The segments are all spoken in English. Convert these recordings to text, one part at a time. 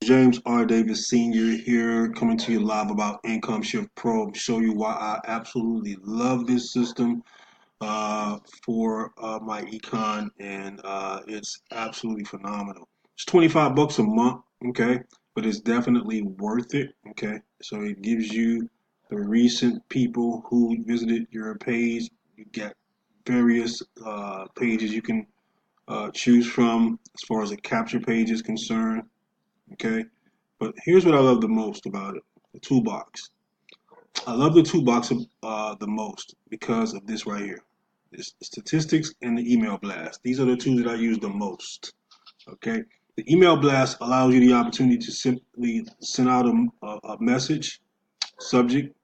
James R. Davis Sr. here, coming to you live about Income Shift Pro. Show you why I absolutely love this system for my econ, and it's absolutely phenomenal. It's 25 bucks a month, okay, but it's definitely worth it, okay. So it gives you the recent people who visited your page. You get various pages you can choose from as far as the capture page is concerned. Okay, but here's what I love the most about it: the toolbox. I love the toolbox the most because of this right here. It's the statistics and the email blast. These are the two that I use the most. Okay, the email blast allows you the opportunity to simply send out a message, subject,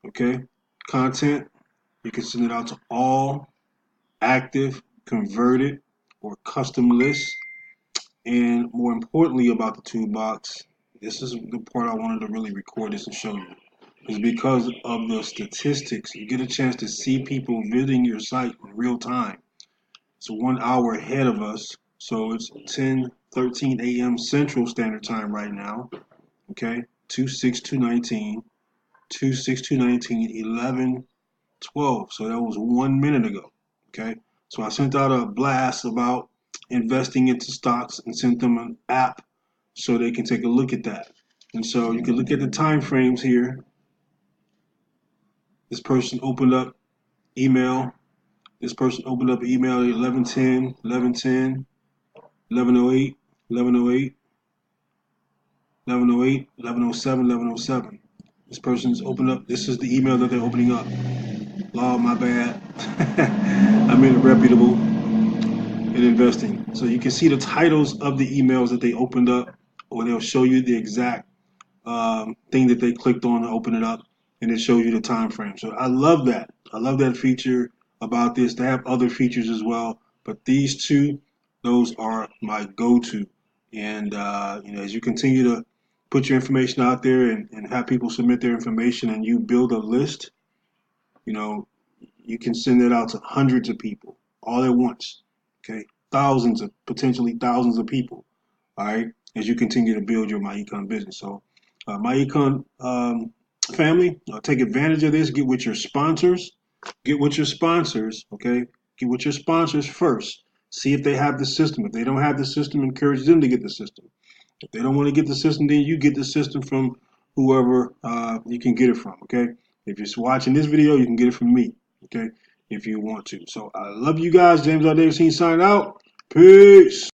okay, content. You can send it out to all, active, converted, or custom lists. And more importantly about the toolbox, this is the part I wanted to really record this and show you, is because of the statistics. You get a chance to see people visiting your site in real time. It's 1 hour ahead of us, so it's 10:13 a.m. Central Standard Time right now. Okay, 2/6/2/19, 2/6/2/19, 11:12. So that was 1 minute ago. Okay, so I sent out a blast about investing into stocks and sent them an app so they can take a look at that. And so you can look at the time frames here. This person opened up email. This person opened up email at 11:10, 11:10, 11:08, 11:08, 11:08, 11:07, 11:07. This person's opened up. This is the email that they're opening up. Law, my bad. I'm in reputable in investing. So you can see the titles of the emails that they opened up, or they'll show you the exact thing that they clicked on to open it up, and it shows you the time frame. So I love that. I love that feature about this. They have other features as well, but these two, those are my go-to. And as you continue to put your information out there and have people submit their information, and you build a list, you can send it out to hundreds of people all at once. Okay, potentially thousands of people. All right, as you continue to build your MyEcon business. So, MyEcon family, take advantage of this. Get with your sponsors. Get with your sponsors. Okay, get with your sponsors first. See if they have the system. If they don't have the system, encourage them to get the system. If they don't want to get the system, then you get the system from whoever you can get it from. Okay, if you're watching this video, you can get it from me. Okay, if you want to. So I love you guys. James R. Davis signing out. Peace.